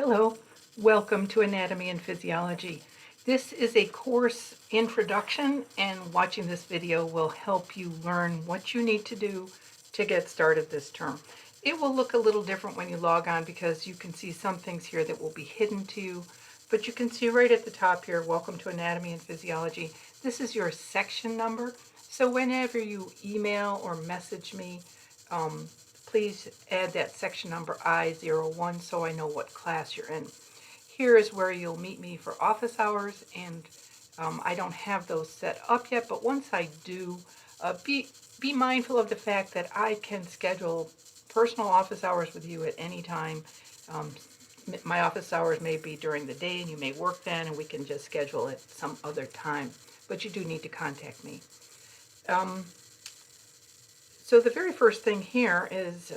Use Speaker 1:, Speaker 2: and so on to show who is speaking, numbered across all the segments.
Speaker 1: Hello, welcome to Anatomy and Physiology. This is a course introduction, and watching this video will help you learn what you need to do to get started this term. It will look a little different when you log on because you can see some things here that will be hidden to you, but you can see right at the top here, welcome to Anatomy and Physiology. This is your section number, so whenever you email or message me, please add that section number I01 so I know what class you're in. Here is where you'll meet me for office hours, and I don't have those set up yet, but once I do, be mindful of the fact that I can schedule personal office hours with you at any time. My office hours may be during the day and you may work then, and we can just schedule it some other time, but you do need to contact me. So the very first thing here is,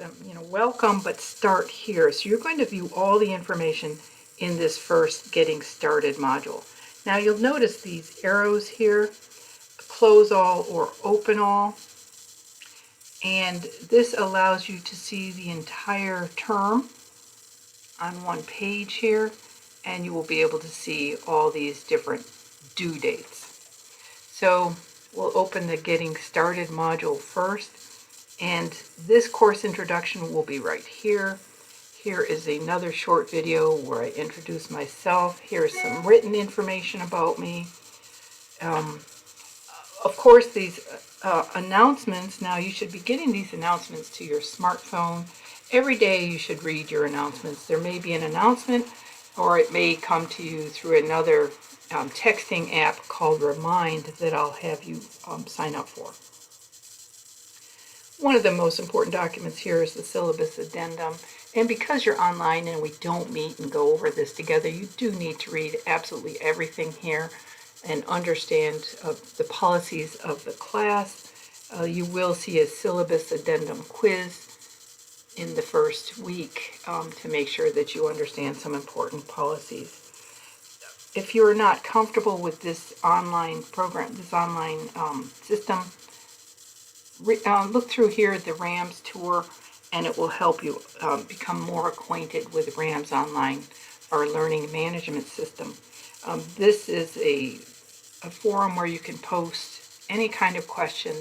Speaker 1: welcome, but start here. So you're going to view all the information in this first Getting Started module. Now you'll notice these arrows here, close all or open all, and this allows you to see the entire term on one page here, and you will be able to see all these different due dates. So we'll open the Getting Started module first. And this course introduction will be right here. Here is another short video where I introduce myself. Here's some written information about me. Of course, these announcements, now you should be getting these announcements to your smartphone. Every day you should read your announcements. There may be an announcement, or it may come to you through another texting app called Remind that I'll have you sign up for. One of the most important documents here is the syllabus addendum, and because you're online and we don't meet and go over this together, you do need to read absolutely everything here and understand the policies of the class. You will see a syllabus addendum quiz in the first week to make sure that you understand some important policies. If you are not comfortable with this online program, this online system, look through here at the RAMS tour, and it will help you become more acquainted with RAMS Online, our learning management system. This is a forum where you can post any kind of question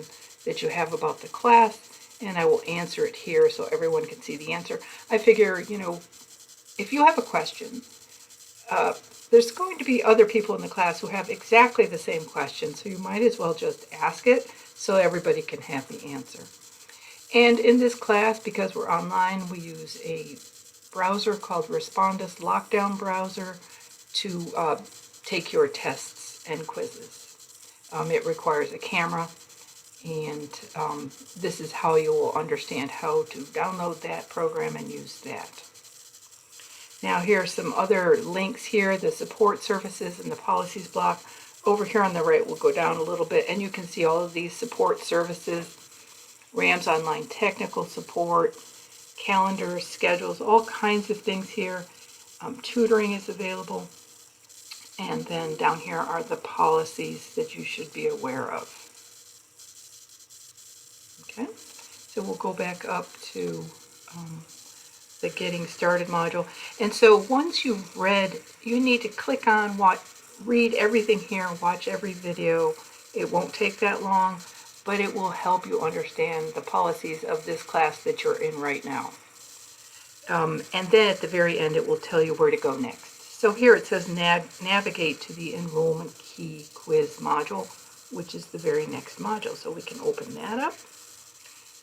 Speaker 1: that you have about the class, and I will answer it here so everyone can see the answer. I figure, if you have a question, there's going to be other people in the class who have exactly the same question, so you might as well just ask it so everybody can have the answer. And in this class, because we're online, we use a browser called Respondus Lockdown Browser to take your tests and quizzes. It requires a camera, and this is how you will understand how to download that program and use that. Now here are some other links here, the support services and the policies block. Over here on the right, we'll go down a little bit, and you can see all of these support services, RAMS Online Technical Support, calendars, schedules, all kinds of things here. Tutoring is available. And then down here are the policies that you should be aware of. Okay, so we'll go back up to the Getting Started module. And so once you've read, you need to click on read everything here, watch every video. It won't take that long, but it will help you understand the policies of this class that you're in right now. And then at the very end, it will tell you where to go next. So here it says navigate to the enrollment key quiz module, which is the very next module. So we can open that up.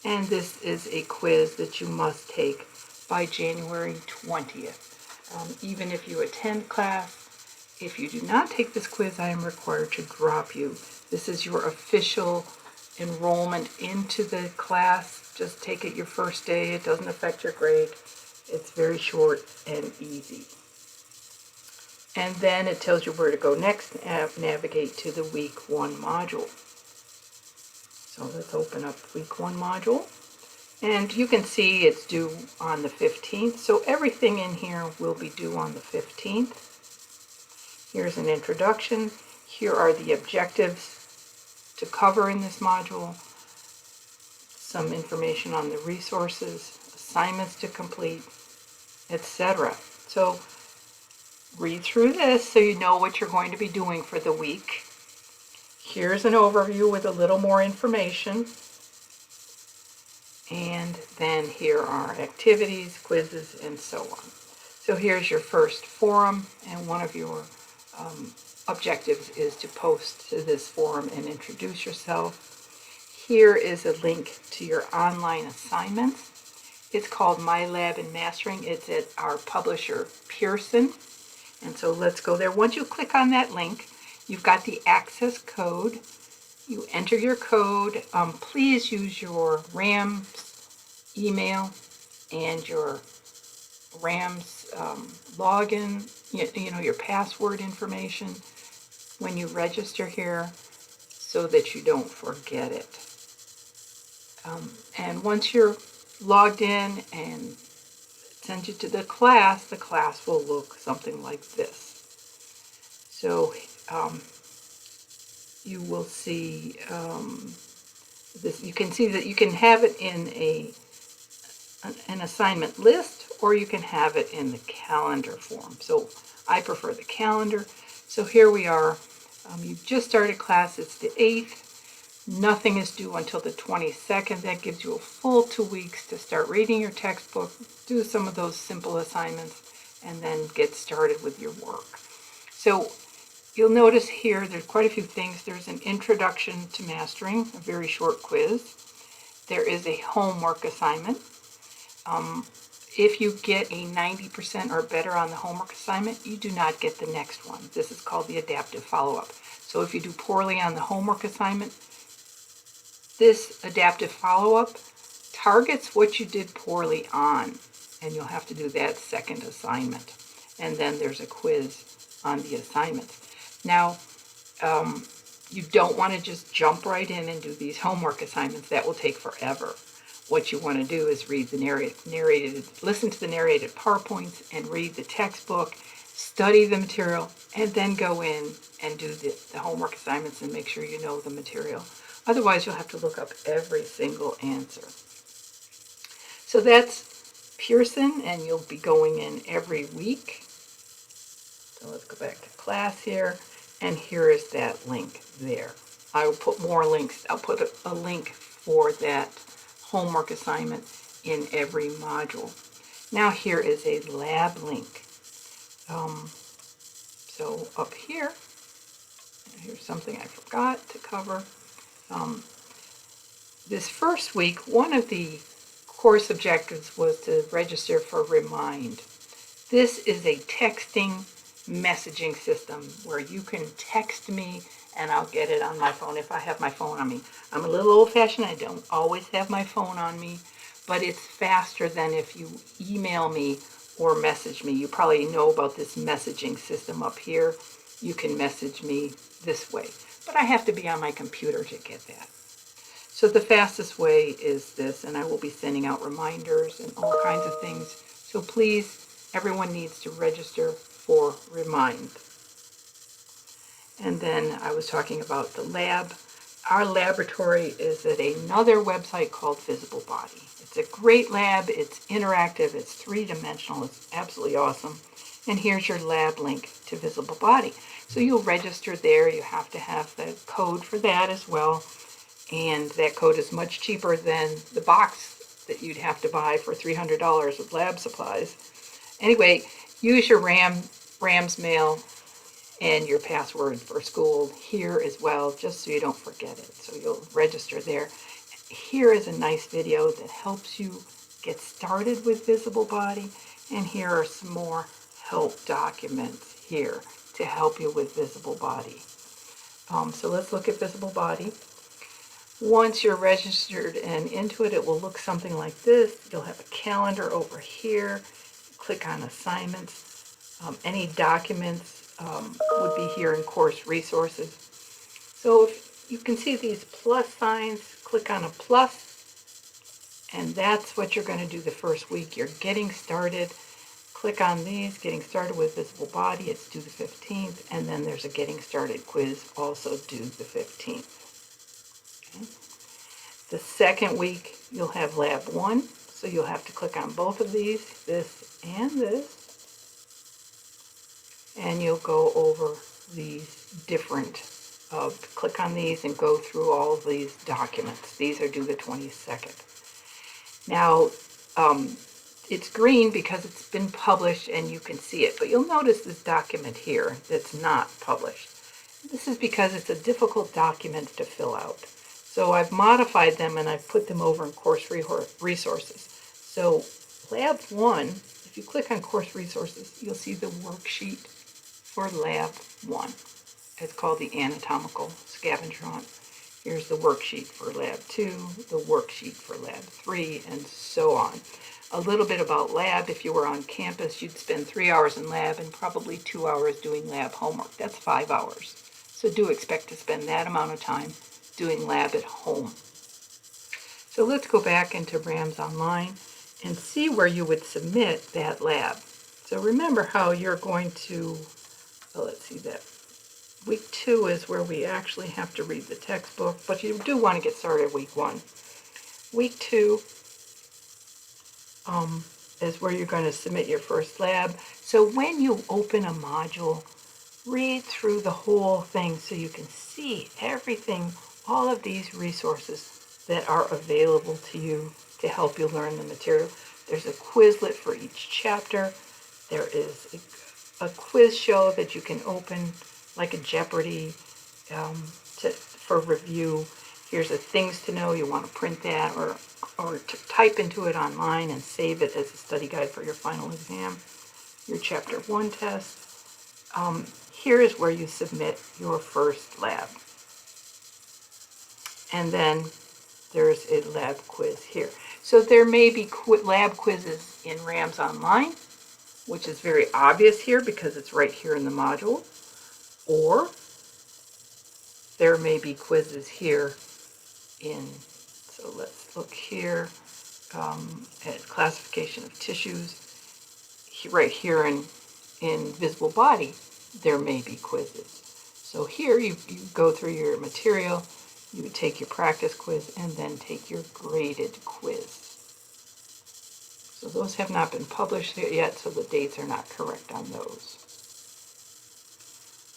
Speaker 1: And this is a quiz that you must take by January 20th. Even if you attend class, if you do not take this quiz, I am required to drop you. This is your official enrollment into the class. Just take it your first day. It doesn't affect your grade. It's very short and easy. And then it tells you where to go next. Navigate to the week 1 module. So let's open up week 1 module. And you can see it's due on the 15th. So everything in here will be due on the 15th. Here's an introduction. Here are the objectives to cover in this module. Some information on the resources, assignments to complete, etc. So read through this so you know what you're going to be doing for the week. Here's an overview with a little more information. And then here are activities, quizzes, and so on. So here's your first forum, and one of your objectives is to post to this forum and introduce yourself. Here is a link to your online assignments. It's called My Lab in Mastering. It's at our publisher, Pearson. And so let's go there. Once you click on that link, you've got the access code. You enter your code. Please use your RAM's email and your RAM's login, your password information when you register here so that you don't forget it. And once you're logged in and send you to the class will look something like this. So you will see this. You can see that you can have it in an assignment list, or you can have it in the calendar form. So I prefer the calendar. So here we are. You've just started class. It's the 8th. Nothing is due until the 22nd. That gives you a full 2 weeks to start reading your textbook, do some of those simple assignments, and then get started with your work. So you'll notice here there's quite a few things. There's an introduction to mastering, a very short quiz. There is a homework assignment. If you get a 90% or better on the homework assignment, you do not get the next one. This is called the adaptive follow-up. So if you do poorly on the homework assignment, this adaptive follow-up targets what you did poorly on, and you'll have to do that second assignment. And then there's a quiz on the assignments. Now, you don't want to just jump right in and do these homework assignments. That will take forever. What you want to do is read the listen to the narrated PowerPoints and read the textbook, study the material, and then go in and do the homework assignments and make sure you know the material. Otherwise, you'll have to look up every single answer. So that's Pearson, and you'll be going in every week. So let's go back to class here, and here is that link there. I will put more links. I'll put a link for that homework assignment in every module. Now here is a lab link. So up here, here's something I forgot to cover. This first week, one of the course objectives was to register for Remind. This is a texting messaging system where you can text me and I'll get it on my phone if I have my phone on me. I'm a little old-fashioned. I don't always have my phone on me, but it's faster than if you email me or message me. You probably know about this messaging system up here. You can message me this way, but I have to be on my computer to get that. So the fastest way is this, and I will be sending out reminders and all kinds of things. So please, everyone needs to register for Remind. And then I was talking about the lab. Our laboratory is at another website called Visible Body. It's a great lab. It's interactive. It's three-dimensional. It's absolutely awesome. And here's your lab link to Visible Body. So you'll register there. You have to have the code for that as well. And that code is much cheaper than the box that you'd have to buy for $300 with lab supplies. Anyway, use your RAM's mail and your password for school here as well, just so you don't forget it. So you'll register there. Here is a nice video that helps you get started with Visible Body. And here are some more help documents here to help you with Visible Body. So let's look at Visible Body. Once you're registered and into it, it will look something like this. You'll have a calendar over here. Click on assignments. Any documents would be here in course resources. So if you can see these plus signs, click on a plus, and that's what you're going to do the first week. You're getting started. Click on these, getting started with Visible Body. It's due the 15th, and then there's a getting started quiz also due the 15th. Okay. The second week, you'll have Lab 1, so you'll have to click on both of these, this and this. and you'll go over these different, click on these and go through all of these documents. These are due the 22nd. Now, it's green because it's been published and you can see it, but you'll notice this document here that's not published. This is because it's a difficult document to fill out. So I've modified them and I've put them over in course resources. So Lab 1, if you click on course resources, you'll see the worksheet for Lab 1. It's called the anatomical scavenger hunt. Here's the worksheet for Lab 2, the worksheet for Lab 3, and so on. A little bit about lab. If you were on campus, you'd spend 3 hours in lab and probably 2 hours doing lab homework. That's 5 hours. So do expect to spend that amount of time doing lab at home. So let's go back into RAMS Online and see where you would submit that lab. So remember how you're going to, let's see that. Week 2 is where we actually have to read the textbook, but you do want to get started week 1. Week 2 is where you're going to submit your first lab. So when you open a module, read through the whole thing so you can see everything, all of these resources that are available to you to help you learn the material. There's a Quizlet for each chapter. There is a quiz show that you can open like a Jeopardy for review. Here's a things to know. You want to print that or to type into it online and save it as a study guide for your final exam. Your chapter 1 test. Here is where you submit your first lab. And then there's a lab quiz here. So there may be lab quizzes in RAMS Online, which is very obvious here because it's right here in the module. Or there may be quizzes here so let's look here at classification of tissues. Right here in visible body, there may be quizzes. So here you go through your material, you would take your practice quiz and then take your graded quiz. So those have not been published yet, so the dates are not correct on those.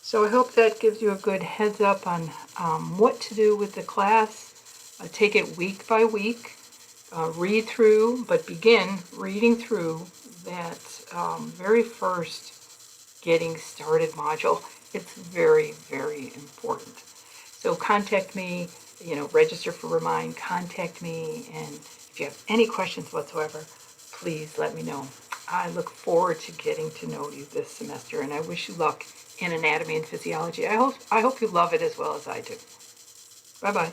Speaker 1: So I hope that gives you a good heads up on what to do with the class. Take it week by week, read through, but begin reading through that very first getting started module. It's very, very important. So contact me, register for Remind, contact me, and if you have any questions whatsoever, please let me know. I look forward to getting to know you this semester, and I wish you luck in anatomy and physiology. I hope you love it as well as I do. Bye-bye.